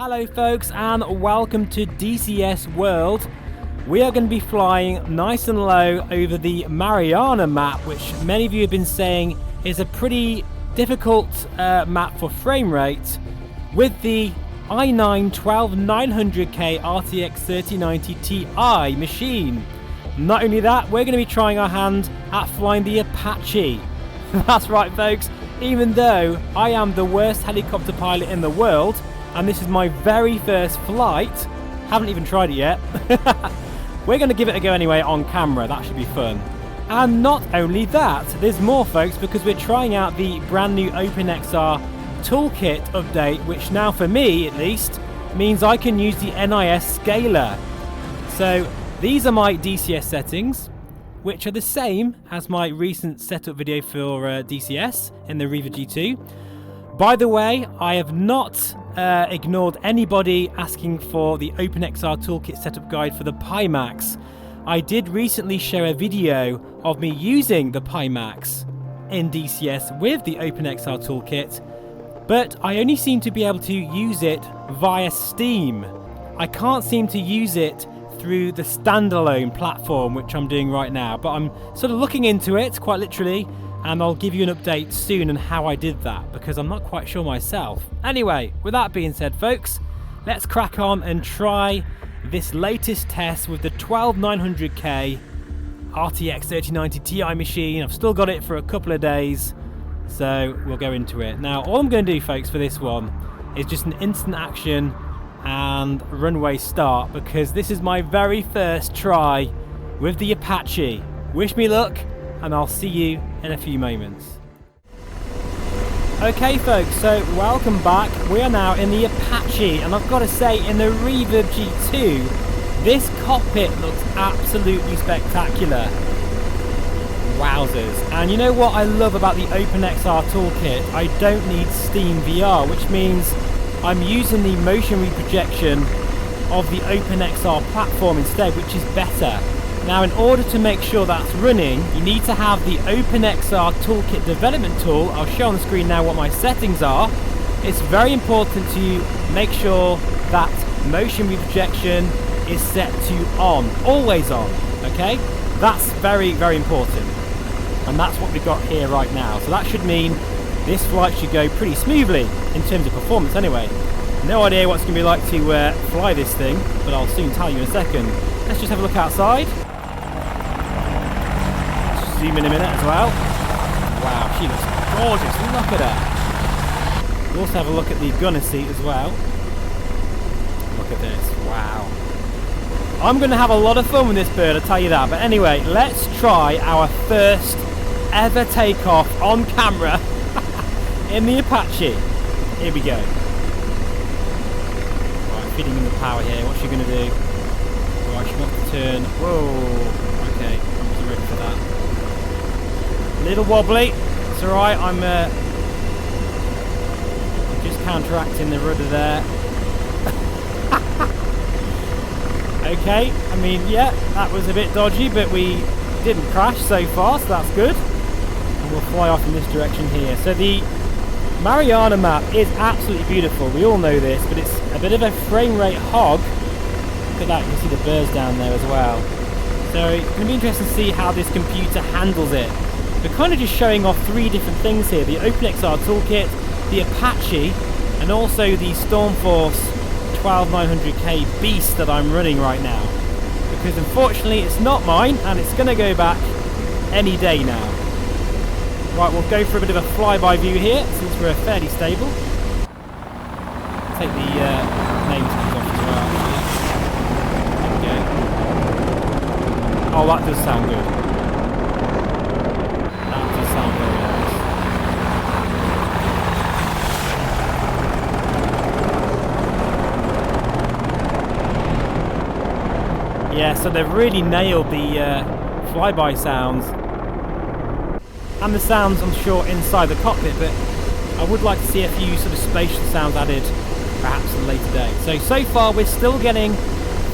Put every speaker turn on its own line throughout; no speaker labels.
Hello folks and welcome to DCS World. We are going to be flying nice and low over the Mariana map, which many of you have been saying is a pretty difficult map for frame rate, with the i9-12900K RTX 3090TI machine. Not only that, we're going to be trying our hand at flying the Apache. That's right folks, even though I am the worst helicopter pilot in the world, and this is my very first flight, haven't even tried it yet, we're going to give it a go anyway on camera. That should be fun. And not only that, there's more folks, because we're trying out the brand new Open XR Toolkit update, which now for me at least means I can use the NIS scaler. So these are my DCS settings, which are the same as my recent setup video for DCS in the Reverb G2. By the way, I have not ignored anybody asking for the Open XR Toolkit setup guide for the Pimax. I did recently share a video of me using the Pimax in DCS with the Open XR Toolkit, but I only seem to be able to use it via Steam. I can't seem to use it through the standalone platform, which I'm doing right now, but I'm sort of looking into it quite literally, and I'll give you an update soon on how I did that, because I'm not quite sure myself. Anyway, with that being said folks, let's crack on and try this latest test with the 12900K RTX 3090Ti machine. I've still got it for a couple of days, so we'll go into it. Now all I'm going to do folks for this one is just an instant action and runway start, because this is my very first try with the Apache. Wish me luck, and I'll see you in a few moments. Okay folks, so welcome back. We are now in the Apache, and I've got to say, in the Reverb G2, this cockpit looks absolutely spectacular. Wowzers. And you know what I love about the Open XR Toolkit? I don't need Steam VR, which means I'm using the Motion Reprojection of the Open XR platform instead, which is better. Now, in order to make sure that's running, you need to have the Open XR Toolkit development tool. I'll show on the screen now what my settings are. It's very important to make sure that Motion Reprojection is set to on, always on, okay? That's very, very important. And that's what we've got here right now. So that should mean this flight should go pretty smoothly in terms of performance anyway. No idea what it's going to be like to fly this thing, but I'll soon tell you in a second. Let's just have a look outside. Zoom in a minute as well. Wow, she looks gorgeous. Look at her. We'll also have a look at the gunner seat as well. Look at this. Wow. I'm going to have a lot of fun with this bird, I'll tell you that. But anyway, let's try our first ever takeoff on camera in the Apache. Here we go. Right, feeding in the power here. What's she going to do? Right, she wants to turn. Whoa. Okay, I wasn't ready for that. A little wobbly. It's alright, I'm just counteracting the rudder there. Okay, I mean, yeah, that was a bit dodgy, but we didn't crash so far, so that's good. And we'll fly off in this direction here. So the Mariana map is absolutely beautiful, we all know this, but it's a bit of a frame rate hog. Look at that, you can see the birds down there as well. So it's going to be interesting to see how this computer handles it. We're kind of just showing off three different things here: the Open XR Toolkit, the Apache, and also the Stormforce 12900K beast that I'm running right now. Because unfortunately it's not mine, and it's going to go back any day now. Right, we'll go for a bit of a flyby view here, since we're fairly stable. Take the names off as well, actually. There we go. Oh, that does sound good. That does sound very nice. Yeah, so they've really nailed the flyby sounds. And the sounds, I'm sure, inside the cockpit, but I would like to see a few sort of spatial sounds added perhaps at a later date. So far we're still getting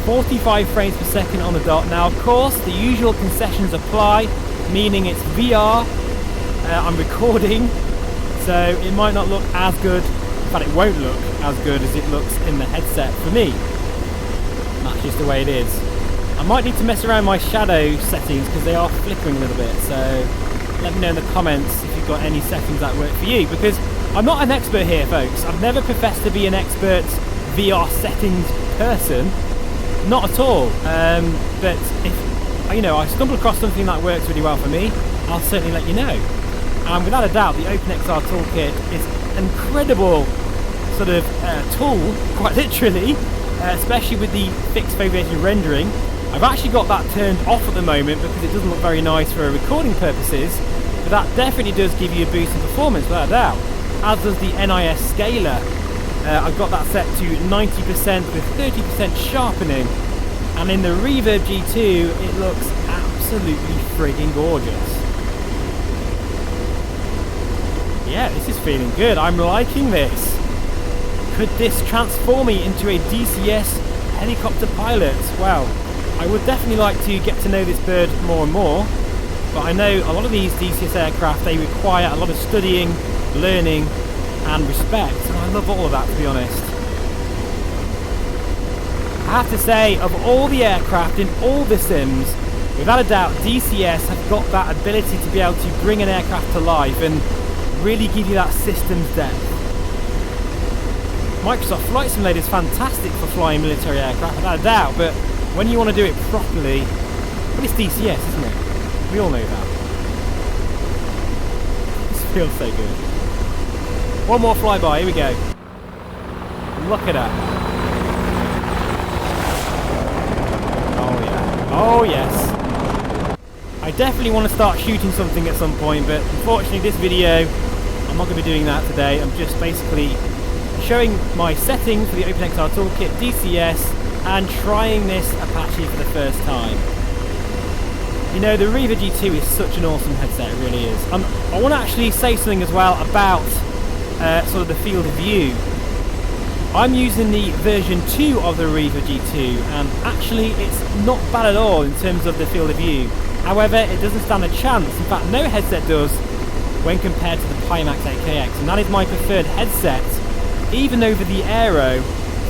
45 frames per second on the dot. Now, of course, the usual concessions apply, meaning it's VR, I'm recording, so it might not look as good. In fact, it won't look as good as it looks in the headset for me. That's just the way it is. I might need to mess around my shadow settings because they are flickering a little bit, so let me know in the comments if you've got any settings that work for you, because I'm not an expert here, folks. I've never professed to be an expert VR settings person, not at all. But if I stumble across something that works really well for me, I'll certainly let you know. And without a doubt, the Open XR Toolkit is an incredible sort of tool, quite literally, especially with the fixed foveated rendering. I've actually got that turned off at the moment because it doesn't look very nice for recording purposes, but that definitely does give you a boost in performance, without a doubt, as does the NIS scaler. I've got that set to 90% with 30% sharpening, and in the Reverb G2 it looks absolutely frigging gorgeous. Yeah, this is feeling good. I'm liking this. Could this transform me into a DCS helicopter pilot? Well, I would definitely like to get to know this bird more and more, but I know a lot of these DCS aircraft, they require a lot of studying, learning and respect, and I love all of that, to be honest. I have to say, of all the aircraft in all the sims, without a doubt DCS have got that ability to be able to bring an aircraft to life and really give you that systems depth. Microsoft Flight Simulator is fantastic for flying military aircraft, without a doubt, but when you want to do it properly, well, it's DCS, isn't it? We all know that. This feels so good. One more flyby, here we go. Look at that. Oh yeah. Oh yes. I definitely want to start shooting something at some point, but unfortunately this video, I'm not going to be doing that today. I'm just basically showing my settings for the Open XR Toolkit DCS and trying this Apache for the first time. You know, the Reverb G2 is such an awesome headset, it really is. I want to actually say something as well about sort of the field of view. I'm using the version 2 of the Reverb G2, and actually it's not bad at all in terms of the field of view. However, it doesn't stand a chance, in fact no headset does, when compared to the Pimax 8KX, and that is my preferred headset, even over the Aero,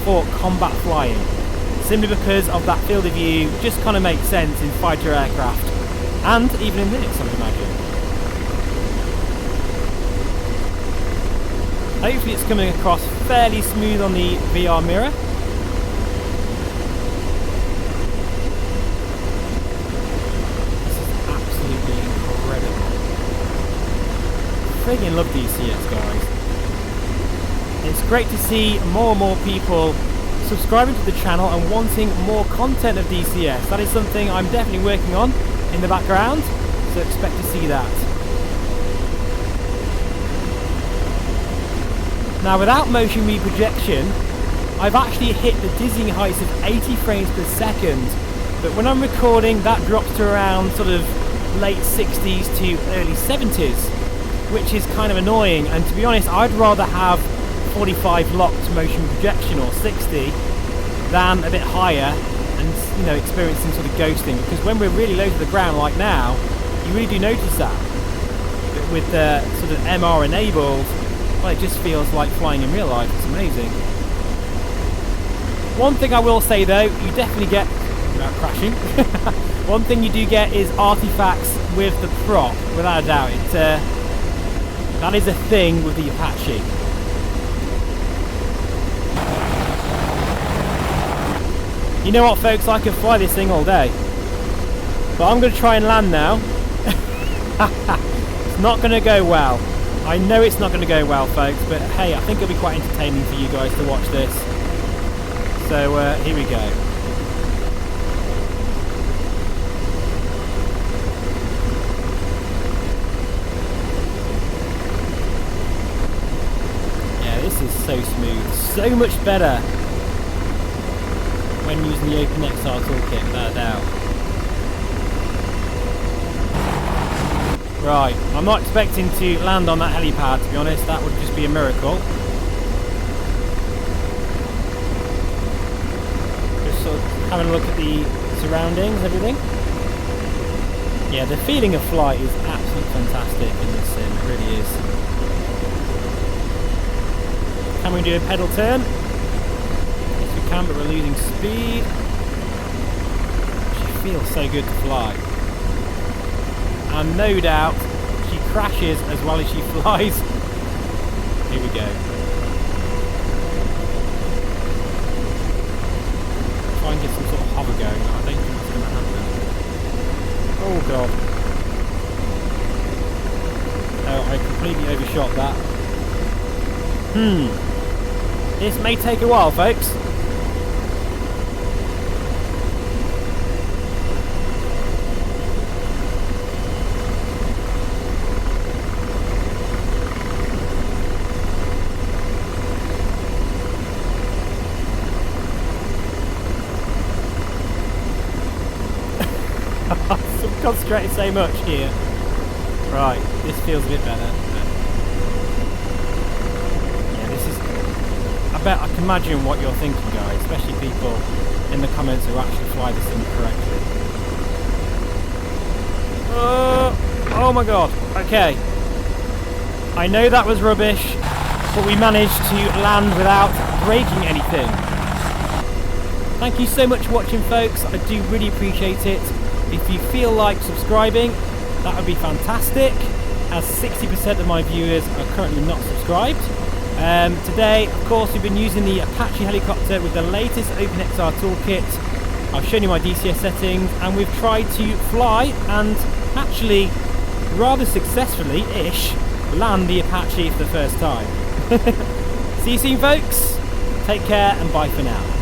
for combat flying. Simply because of that field of view, just kind of makes sense in fighter aircraft, and even in this, I would imagine. Hopefully it's coming across fairly smooth on the VR mirror. This is absolutely incredible. Friggin' love DCS, guys. It's great to see more and more people subscribing to the channel and wanting more content of DCS. That is something I'm definitely working on in the background, so expect to see that. Now, without motion reprojection, I've actually hit the dizzying heights of 80 frames per second, but when I'm recording that drops to around sort of late 60s to early 70s, which is kind of annoying, and to be honest I'd rather have 45 locked motion projection or 60 than a bit higher and, you know, experiencing sort of ghosting, because when we're really low to the ground like now, you really do notice that. But with the sort of MR enabled, well, it just feels like flying in real life. It's amazing. One thing I will say though, you definitely get, without crashing, one thing you do get is artifacts with the prop, without a doubt. That is a thing with the Apache. You know what, folks, I could fly this thing all day, but I'm going to try and land now. It's not going to go well. I know it's not going to go well, folks, but hey, I think it'll be quite entertaining for you guys to watch this. So here we go. Yeah, this is so smooth, so much better when using the Open XR Toolkit, without a doubt. Right, I'm not expecting to land on that helipad, to be honest. That would just be a miracle. Just sort of having a look at the surroundings, everything. Yeah, the feeling of flight is absolutely fantastic in this sim, it really is. Can we do a pedal turn? Yes we can, but we're losing speed. She feels so good to fly. And no doubt, she crashes as well as she flies. Here we go. Try and get some sort of hover going. I don't think it's going to happen. Oh god. Oh, I completely overshot that. This may take a while, folks. I'm concentrating so much here. Right, this feels a bit better. Yeah, this is... I bet I can imagine what you're thinking, guys, especially people in the comments who actually fly this thing correctly. Oh my god, okay. I know that was rubbish, but we managed to land without breaking anything. Thank you so much for watching, folks. I do really appreciate it. If you feel like subscribing, that would be fantastic, as 60% of my viewers are currently not subscribed. Today, of course, we've been using the Apache helicopter with the latest Open XR Toolkit. I've shown you my DCS settings, and we've tried to fly and actually, rather successfully-ish, land the Apache for the first time. See you soon, folks. Take care and bye for now.